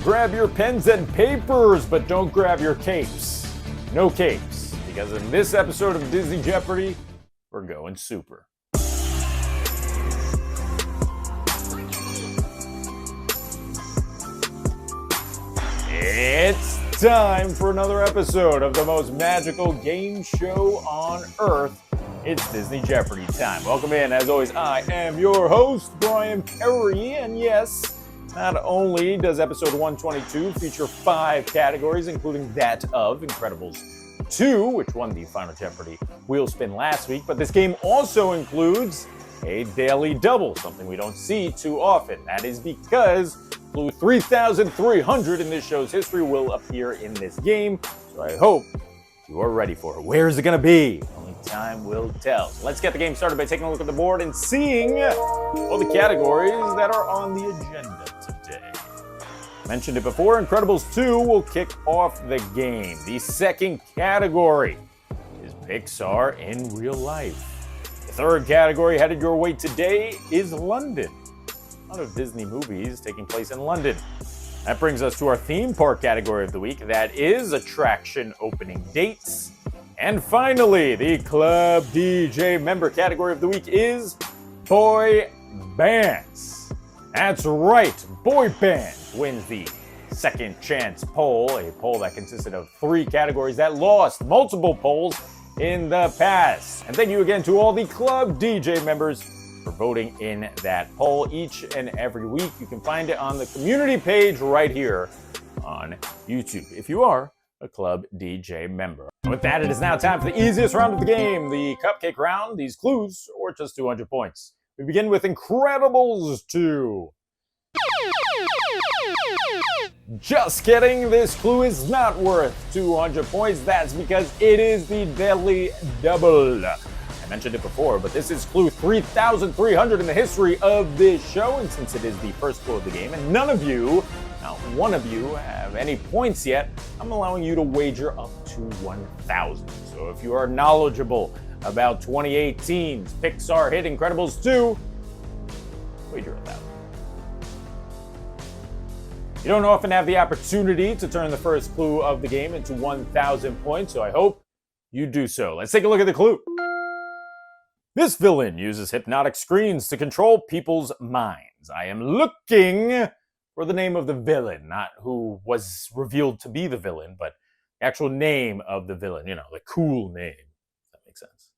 grab your pens and papers, but don't grab your capes. No capes, because in this episode of Disney Jeopardy, we're going super. It's time for another episode of the most magical game show on Earth. It's Disney Jeopardy time. Welcome in. As always, I am your host, Bryan Perri, and yes, not only does episode 122 feature 5 categories, including that of Incredibles 2, which won the Final Jeopardy wheel spin last week, but this game also includes a daily double, something we don't see too often. That is because clue 3,300 in this show's history will appear in this game, so I hope you are ready for it. Where is it going to be? Only time will tell. So let's get the game started by taking a look at the board and seeing all the categories that are on the agenda today. Mentioned it before, Incredibles 2 will kick off the game. The second category is Pixar in real life. The third category headed your way today is London. A lot of Disney movies taking place in London. That brings us to our theme park category of the week. That is attraction opening dates. And finally, the Club DJ member category of the week is boy bands. That's right, boy band wins the second chance poll, a poll that consisted of 3 categories that lost multiple polls in the past. And thank you again to all the Club DJ members for voting in that poll each and every week. You can find it on the community page right here on YouTube if you are a Club DJ member. With that, it is now time for the easiest round of the game, the cupcake round. These clues are worth just 200 points. We begin with Incredibles 2. Just kidding, this clue is not worth 200 points. That's because it is the daily double. Mentioned it before, but this is clue 3,300 in the history of this show, and since it is the first clue of the game, and none of you, not one of you, have any points yet, I'm allowing you to wager up to 1,000. So if you are knowledgeable about 2018's Pixar hit Incredibles 2, wager 1,000. You don't often have the opportunity to turn the first clue of the game into 1,000 points, so I hope you do so. Let's take a look at the clue. This villain uses hypnotic screens to control people's minds. I am looking for the name of the villain, not who was revealed to be the villain, but the actual name of the villain, you know, the cool name. If that makes sense.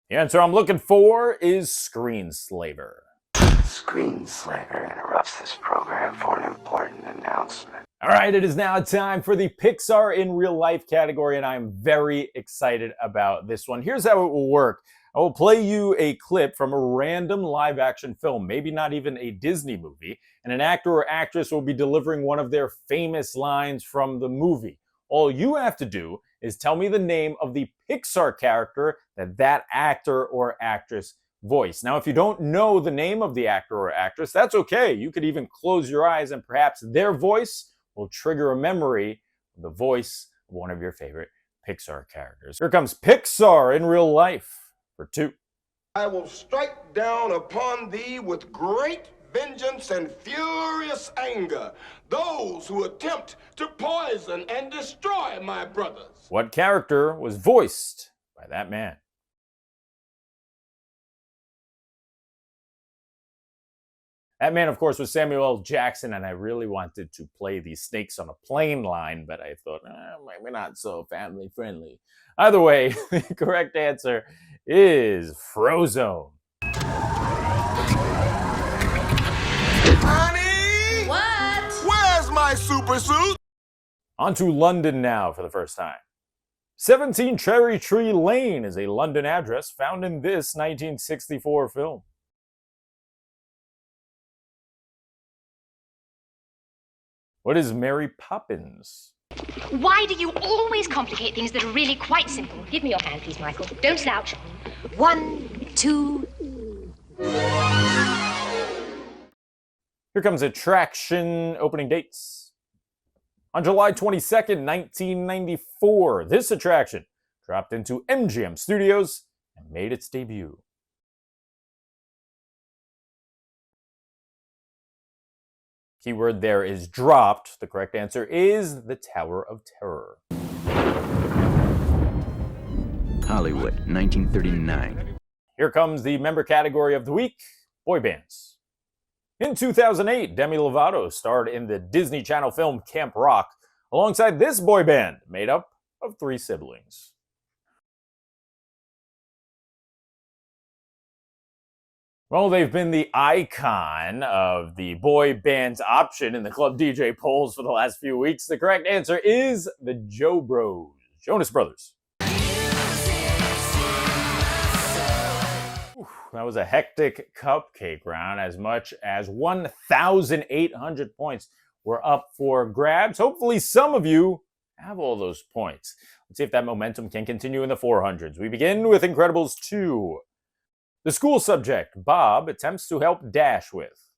The answer I'm looking for is Screenslaver. Screenslaver interrupts this program for an important announcement. All right, it is now time for the Pixar in real life category, and I'm very excited about this one. Here's how it will work. I will play you a clip from a random live action film, maybe not even a Disney movie, and an actor or actress will be delivering one of their famous lines from the movie. All you have to do is tell me the name of the Pixar character that actor or actress voice. Now, if you don't know the name of the actor or actress, that's okay. You could even close your eyes and perhaps their voice will trigger a memory of the voice of one of your favorite Pixar characters. Here comes Pixar in real life for 2. I will strike down upon thee with great vengeance and furious anger those who attempt to poison and destroy my brothers. What character was voiced by that man? That man, of course, was Samuel L. Jackson, and I really wanted to play the Snakes on a Plane line, but I thought, maybe not so family-friendly. Either way, the correct answer is Frozone. Honey! What? Where's my super suit? On to London now for the first time. 17 Cherry Tree Lane is a London address found in this 1964 film. What is Mary Poppins? Why do you always complicate things that are really quite simple? Give me your hand, please, Michael. Don't slouch. 1, 2. Here comes attraction opening dates. On July 22nd, 1994, this attraction dropped into MGM Studios and made its debut. Keyword there is dropped. The correct answer is the Tower of Terror. Hollywood, 1939. Here comes the member category of the week, boy bands. In 2008, Demi Lovato starred in the Disney Channel film Camp Rock alongside this boy band made up of 3 siblings. Well, they've been the icon of the boy bands option in the Club DJ polls for the last few weeks. The correct answer is the Joe Bros, Jonas Brothers. That was a hectic cupcake round. As much as 1,800 points were up for grabs. Hopefully some of you have all those points. Let's see if that momentum can continue in the 400s. We begin with Incredibles 2. The school subject Bob attempts to help Dash with.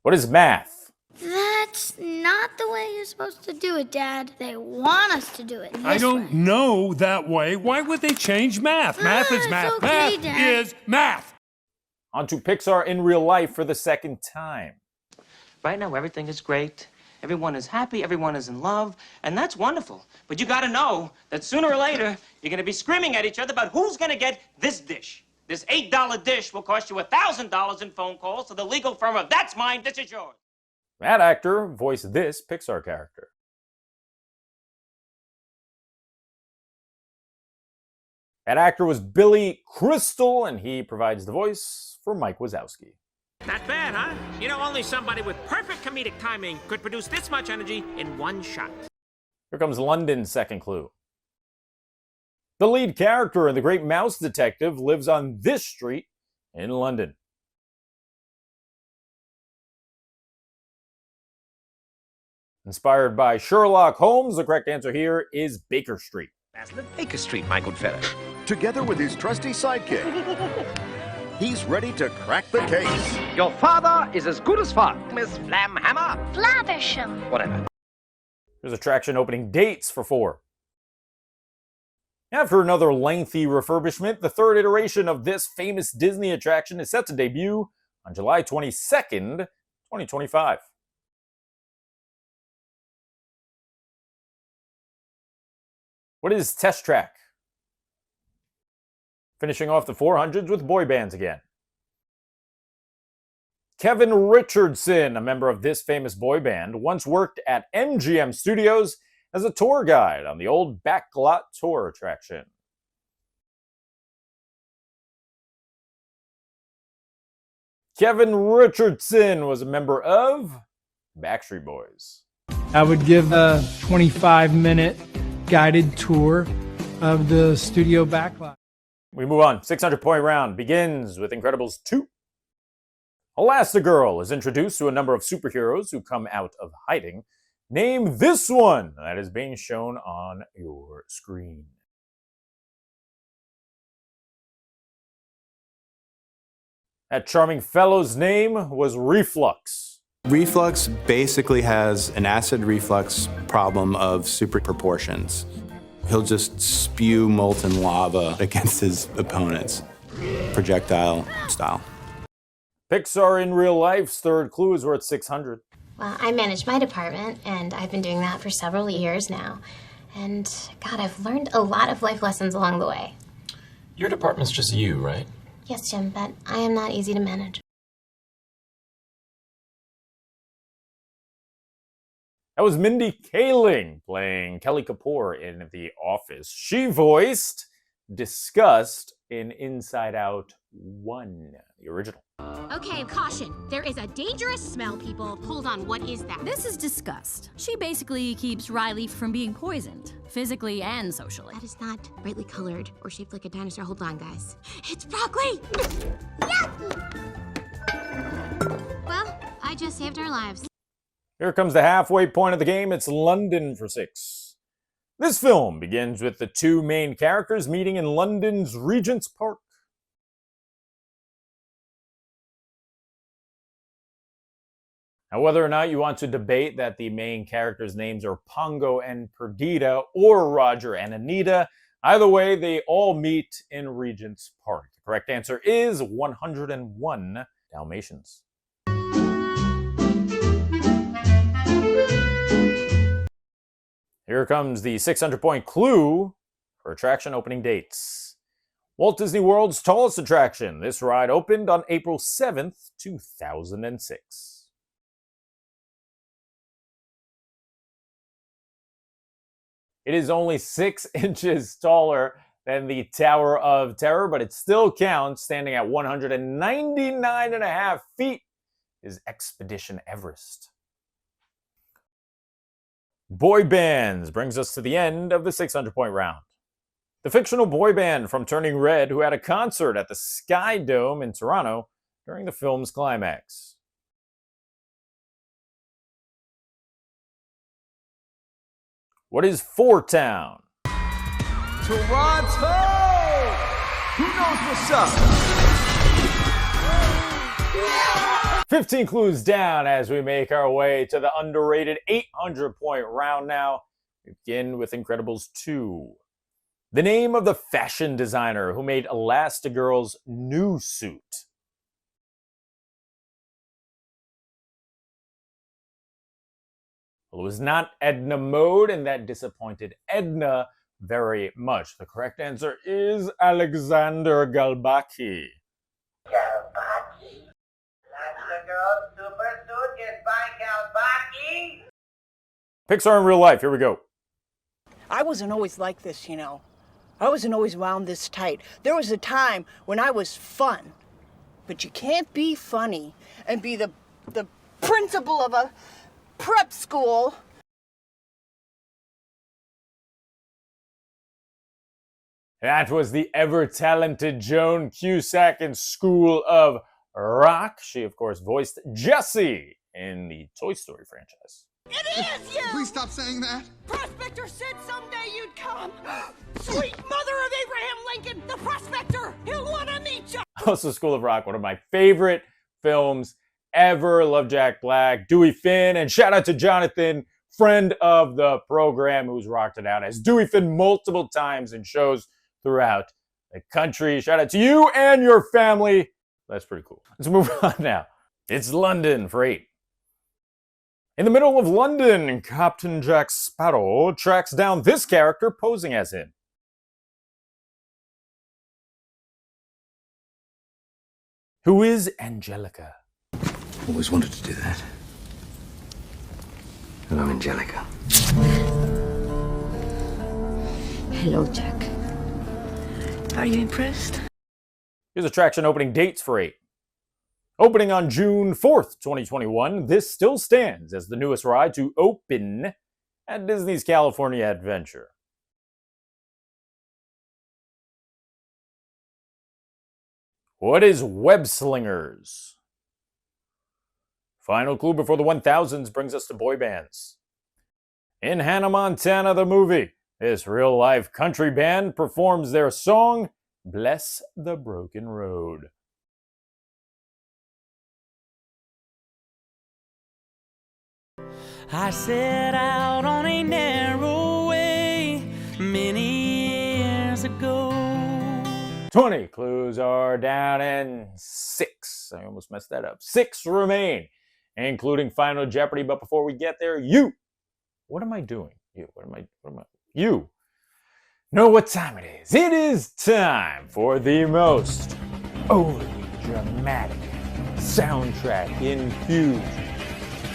What is math? That's not the way you're supposed to do it, Dad. They want us to do it this I don't way. know that way. Why would they change math? Math is math. okay, Math Dad. is math. On to Pixar in real life for the second time. Right now, everything is great. Everyone is happy, everyone is in love, and that's wonderful. But you gotta know that sooner or later, you're gonna be screaming at each other about who's gonna get this dish. This $8 dish will cost you $1,000 in phone calls to the legal firm of That's Mine, This Is Yours. That actor voiced this Pixar character. That actor was Billy Crystal, and he provides the voice for Mike Wazowski. Not bad, huh? You know, only somebody with perfect comedic timing could produce this much energy in one shot. Here comes London's second clue. The lead character in The Great Mouse Detective lives on this street in London. Inspired by Sherlock Holmes, the correct answer here is Baker Street. That's the Baker Street, my good fella. Together with his trusty sidekick, he's ready to crack the case. Your father is as good as fuck, Miss Flamhammer. Flavisham. Whatever. There's attraction opening dates for 4. After another lengthy refurbishment, the third iteration of this famous Disney attraction is set to debut on July 22nd, 2025. What is Test Track? Finishing off the 400s with boy bands again. Kevin Richardson, a member of this famous boy band, once worked at MGM Studios as a tour guide on the old Backlot Tour attraction. Kevin Richardson was a member of Backstreet Boys. I would give a 25-minute guided tour of the studio backlot. We move on. 600-point round begins with Incredibles 2. Elastigirl is introduced to a number of superheroes who come out of hiding. Name this one that is being shown on your screen. That charming fellow's name was Reflux. Reflux basically has an acid reflux problem of super proportions. He'll just spew molten lava against his opponents, projectile style. Pixar in real life's third clue is worth 600. Well, I manage my department, and I've been doing that for several years now. And, God, I've learned a lot of life lessons along the way. Your department's just you, right? Yes, Jim, but I am not easy to manage. That was Mindy Kaling playing Kelly Kapoor in The Office. She voiced Disgust in Inside Out 1, the original. Okay, caution. There is a dangerous smell, people. Hold on, what is that? This is Disgust. She basically keeps Riley from being poisoned, physically and socially. That is not brightly colored or shaped like a dinosaur. Hold on, guys. It's broccoli! Yucky! Well, I just saved our lives. Here comes the halfway point of the game. It's London for 6. This film begins with the two main characters meeting in London's Regent's Park. Now, whether or not you want to debate that the main characters' names are Pongo and Perdita or Roger and Anita, Either way, they all meet in Regent's Park. The correct answer is 101 Dalmatians. Here comes the 600-point clue for attraction opening dates. Walt Disney World's tallest attraction. This ride opened on April 7th, 2006. It is only 6 inches taller than the Tower of Terror, but it still counts. Standing at 199.5 feet is Expedition Everest. Boy bands brings us to the end of the 600-point round. The fictional boy band from Turning Red who had a concert at the Sky Dome in Toronto during the film's climax. What is Four Town? Toronto! Who knows what's up? 15 clues down as we make our way to the underrated 800-point round now. We begin with Incredibles 2. The name of the fashion designer who made Elastigirl's new suit. Well, it was not Edna Mode, and that disappointed Edna very much. The correct answer is Alexander Galbaki. Galbaki? Elastigirl's super suit is by Galbaki? Pixar in real life, here we go. I wasn't always like this, you know. I wasn't always wound this tight. There was a time when I was fun. But you can't be funny and be the principal of a prep school. That was the ever-talented Joan Cusack in School of Rock. She, of course, voiced Jessie in the Toy Story franchise. It is you! Please stop saying that. Prospector said someday you'd come. Sweet mother of Abraham Lincoln, the prospector. He'll want to meet you. Also, School of Rock, one of my favorite films ever. Love Jack Black, Dewey Finn, and shout out to Jonathan, friend of the program, who's rocked it out as Dewey Finn multiple times in shows throughout the country. Shout out to you and your family. That's pretty cool. Let's move on now. It's London for 8. In the middle of London, Captain Jack Sparrow tracks down this character posing as him. Who is Angelica? Always wanted to do that. Hello, Angelica. Hello, Jack. Are you impressed? Here's attraction opening dates for 8. Opening on June 4th, 2021, this still stands as the newest ride to open at Disney's California Adventure. What is Web Slingers? Final clue before the 1000s brings us to boy bands. In Hannah Montana, the movie, this real-life country band performs their song, Bless the Broken Road. I set out on a narrow way many years ago. 20 clues are down and 6. I almost messed that up. 6 remain, including Final Jeopardy. But before we get there, what am I doing? You know what time it is. It is time for the most overly dramatic soundtrack infused.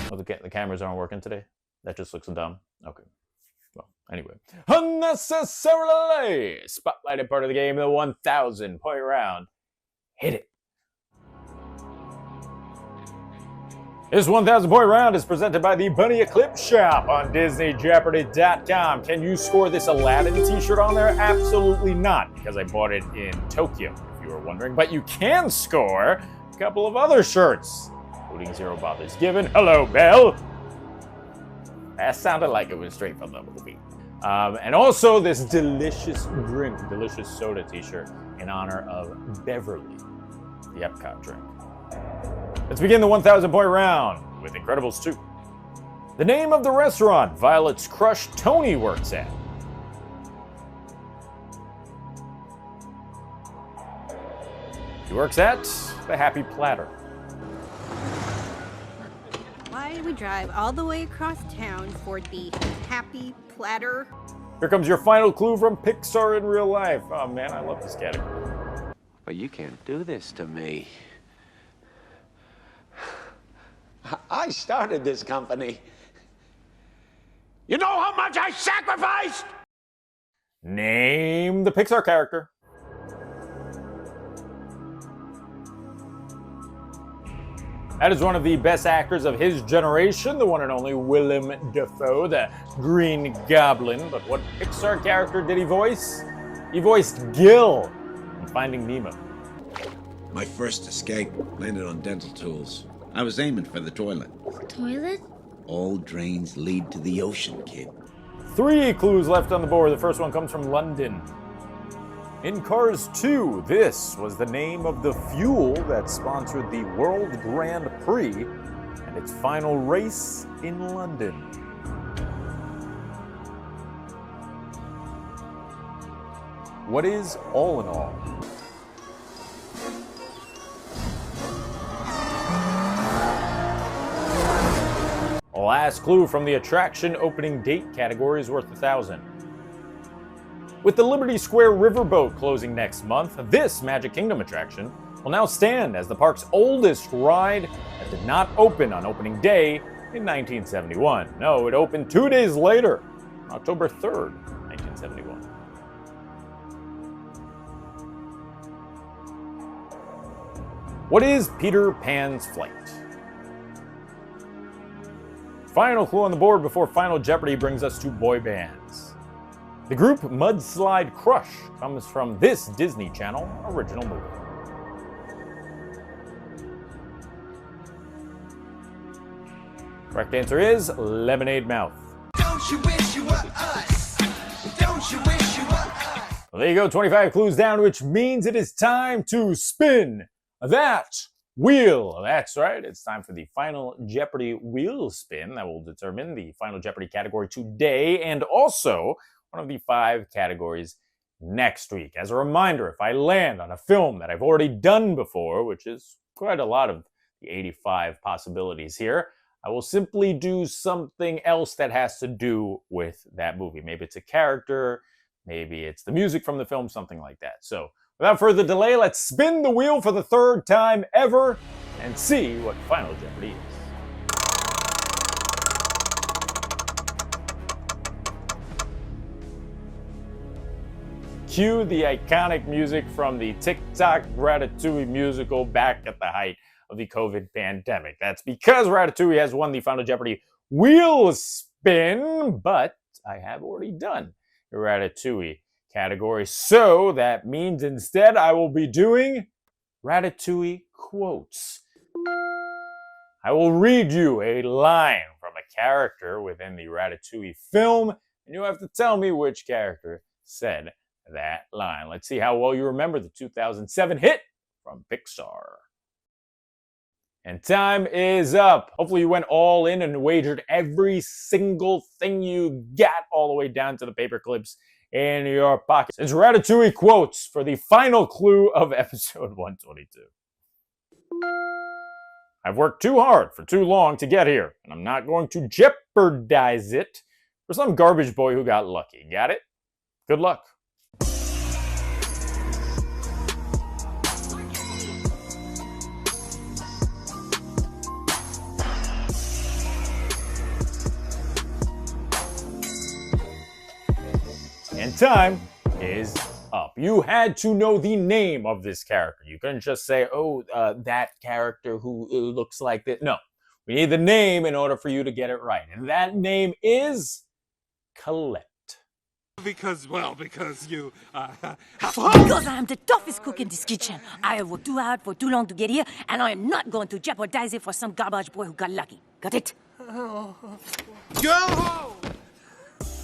Oh, the cameras aren't working today? That just looks dumb. Okay. Well, anyway. Unnecessarily spotlighted part of the game, the 1,000-point round. Hit it. This 1,000-point round is presented by the Bunny Eclipse Shop on DisneyJeopardy.com. Can you score this Aladdin t-shirt on there? Absolutely not, because I bought it in Tokyo, if you were wondering. But you can score a couple of other shirts, including Zero Bothers Given. Hello, Belle. That sounded like it was straight from the movie. And also this delicious drink, delicious soda t-shirt in honor of Beverly, the Epcot drink. Let's begin the 1,000-point round with Incredibles 2. The name of the restaurant Violet's crush Tony works at. He works at the Happy Platter. Why did we drive all the way across town for the Happy Platter? Here comes your final clue from Pixar in real life. Oh man, I love this category. But you can't do this to me. I started this company. You know how much I sacrificed? Name the Pixar character. That is one of the best actors of his generation, the one and only Willem Dafoe, the Green Goblin. But what Pixar character did he voice? He voiced Gil in Finding Nemo. My first escape landed on dental tools. I was aiming for the toilet. Toilet? All drains lead to the ocean, kid. 3 clues left on the board. The first one comes from London. In Cars 2, this was the name of the fuel that sponsored the World Grand Prix and its final race in London. What is All in All? Last clue from the attraction opening date category is worth 1,000. With the Liberty Square Riverboat closing next month, this Magic Kingdom attraction will now stand as the park's oldest ride that did not open on opening day in 1971. No, it opened 2 days later, October 3rd, 1971. What is Peter Pan's flight? Final clue on the board before Final Jeopardy brings us to boy bands. The group Mudslide Crush comes from this Disney Channel original movie. Correct answer is Lemonade Mouth. Don't you wish you were us? Don't you wish you were us? Well, there you go, 25 clues down, which means it is time to spin that wheel. That's right, it's time for the Final Jeopardy wheel spin that will determine the Final Jeopardy category today and also one of the 5 categories next week. As a reminder, if I land on a film that I've already done before, which is quite a lot of the 85 possibilities here, I will simply do something else that has to do with that movie. Maybe it's a character, maybe it's the music from the film, something like that. So without further delay, let's spin the wheel for the 3rd time ever and see what Final Jeopardy is. Cue the iconic music from the TikTok Ratatouille musical back at the height of the COVID pandemic. That's because Ratatouille has won the Final Jeopardy wheel spin, but I have already done the Ratatouille category. So that means instead I will be doing Ratatouille quotes. I will read you a line from a character within the Ratatouille film, and you have to tell me which character said that line. Let's see how well you remember the 2007 hit from Pixar. And time is up. Hopefully you went all in and wagered every single thing you got all the way down to the paper clips in your pockets. It's Ratatouille quotes for the final clue of episode 122. I've worked too hard for too long to get here, and I'm not going to jeopardize it for some garbage boy who got lucky. Got it? Good luck. And time is up. You had to know the name of this character. You couldn't just say, oh, that character who looks like this. No, we need the name in order for you to get it right. And that name is Colette. Because you... Because I am the toughest cook in this kitchen. I have worked too hard for too long to get here, and I am not going to jeopardize it for some garbage boy who got lucky. Got it? Go home!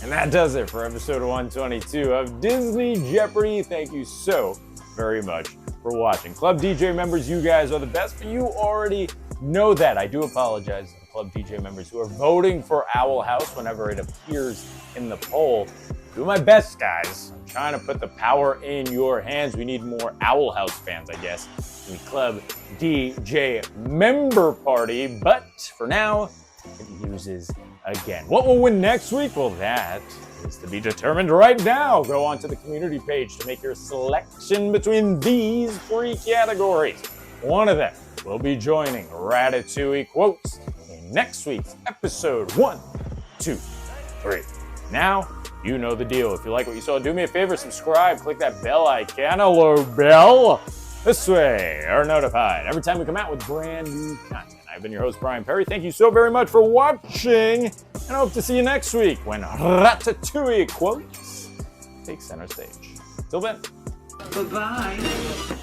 And that does it for episode 122 of Disney Jeopardy. Thank you so very much for watching. Club DJ members, you guys are the best, but you already know that. I do apologize to the Club DJ members who are voting for Owl House whenever it appears in the poll. Do my best, guys. I'm trying to put the power in your hands. We need more Owl House fans, I guess, in the Club DJ member party. But for now, it loses again. What will win next week? Well, that is to be determined right now. Go on to the community page to make your selection between these 3 categories. One of them will be joining Ratatouille Quotes in next week's episode 1, 2, 3. Now, you know the deal. If you like what you saw, do me a favor, subscribe, click that bell icon. Hello, bell. This way, are notified every time we come out with brand new content. I've been your host, Bryan Perri. Thank you so very much for watching, and I hope to see you next week when Ratatouille Quotes take center stage. Till then. Bye-bye.